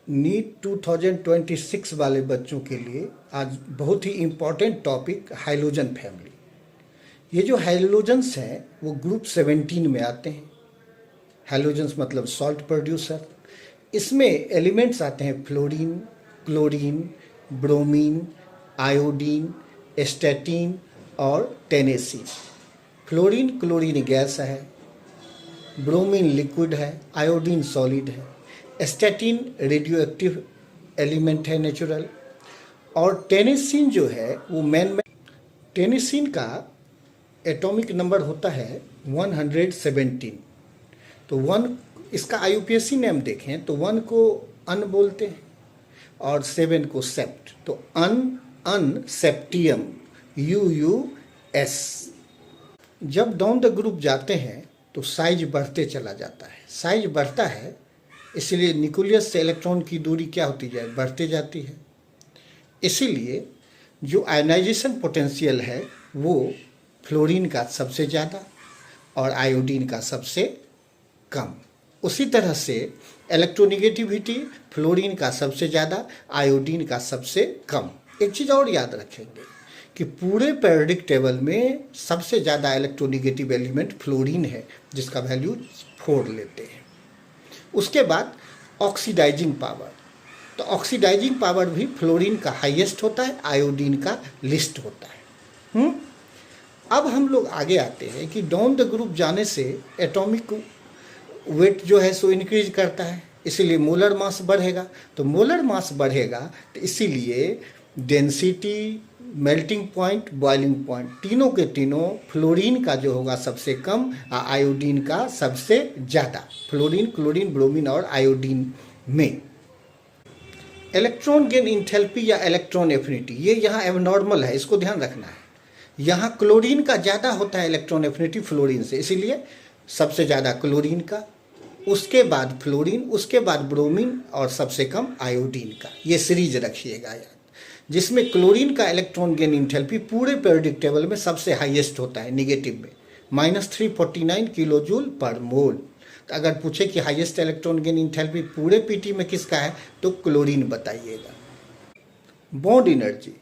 NEET 2026 वाले बच्चों के लिए आज बहुत ही इम्पॉर्टेंट टॉपिक हाइड्रोजन फैमिली। ये जो हाइड्रोजन्स हैं वो ग्रुप 17 में आते हैं। हाइड्रोजन्स मतलब सॉल्ट प्रोड्यूसर। इसमें एलिमेंट्स आते हैं फ्लोरीन, क्लोरीन, ब्रोमीन, आयोडीन, एस्टेटीन और टेनेसीन। फ्लोरीन क्लोरीन गैस है, ब्रोमीन लिक्विड है, आयोडीन सॉलिड है, एस्टेटीन रेडियो एक्टिव एलिमेंट है नेचुरल, और टेनेसीन जो है वो टेनेसीन का एटॉमिक नंबर होता है 117। तो 1 इसका आईयूपीएसी नेम देखें तो 1 को अन बोलते हैं और 7 को सेप्ट। तो अन सेप्टियम UUS। जब डाउन द ग्रुप जाते हैं तो साइज बढ़ते चला जाता है। साइज बढ़ता है इसलिए न्यूक्लियस से इलेक्ट्रॉन की दूरी क्या होती जाए, बढ़ते जाती है। इसीलिए जो आयनाइजेशन पोटेंशियल है वो फ्लोरीन का सबसे ज़्यादा और आयोडीन का सबसे कम। उसी तरह से इलेक्ट्रोनिगेटिविटी फ्लोरीन का सबसे ज़्यादा, आयोडीन का सबसे कम। एक चीज़ और याद रखेंगे कि पूरे पीरियोडिक टेबल में सबसे ज़्यादा इलेक्ट्रोनिगेटिव एलिमेंट फ्लोरीन है, जिसका वैल्यू 4 लेते हैं। उसके बाद ऑक्सीडाइजिंग पावर। तो ऑक्सीडाइजिंग पावर भी फ्लोरीन का हाईएस्ट होता है, आयोडीन का लिस्ट होता है। अब हम लोग आगे आते हैं कि डाउन द ग्रुप जाने से एटॉमिक वेट जो है सो इंक्रीज करता है, इसीलिए मोलर मास बढ़ेगा। तो मोलर मास बढ़ेगा तो इसीलिए density, melting point, boiling point, तीनों के तीनों फ्लोरीन का जो होगा सबसे कम, आयोडीन का सबसे ज़्यादा। फ्लोरीन, क्लोरीन, ब्रोमीन और आयोडीन में इलेक्ट्रॉन गेन इंथैल्पी या इलेक्ट्रॉन एफिनिटी ये यहाँ एबनॉर्मल है, इसको ध्यान रखना है। यहाँ क्लोरीन का ज़्यादा होता है इलेक्ट्रॉन एफिनिटी फ्लोरीन से, इसीलिए सबसे ज़्यादा क्लोरीन का, उसके बाद फ्लोरीन, उसके बाद ब्रोमीन और सबसे कम आयोडीन का। ये सीरीज रखिएगा यार, जिसमें क्लोरीन का इलेक्ट्रॉन गेन इंथैल्पी पूरे पीरियोडिक टेबल में सबसे हाईएस्ट होता है निगेटिव में, -349 किलो जूल पर मोल। तो अगर पूछे कि हाईएस्ट इलेक्ट्रॉन गेन इंथैल्पी पूरे पीटी में किसका है तो क्लोरीन बताइएगा। बॉन्ड एनर्जी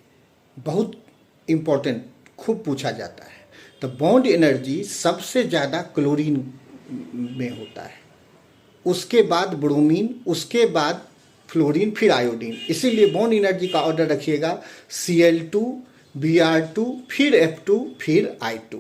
बहुत इंपॉर्टेंट, खूब पूछा जाता है। तो बॉन्ड एनर्जी सबसे ज़्यादा क्लोरीन में होता है, उसके बाद ब्रोमीन, उसके बाद फ्लोरीन, फिर आयोडीन। इसीलिए बॉन्ड एनर्जी का ऑर्डर रखिएगा Cl2, Br2, फिर F2, फिर I2।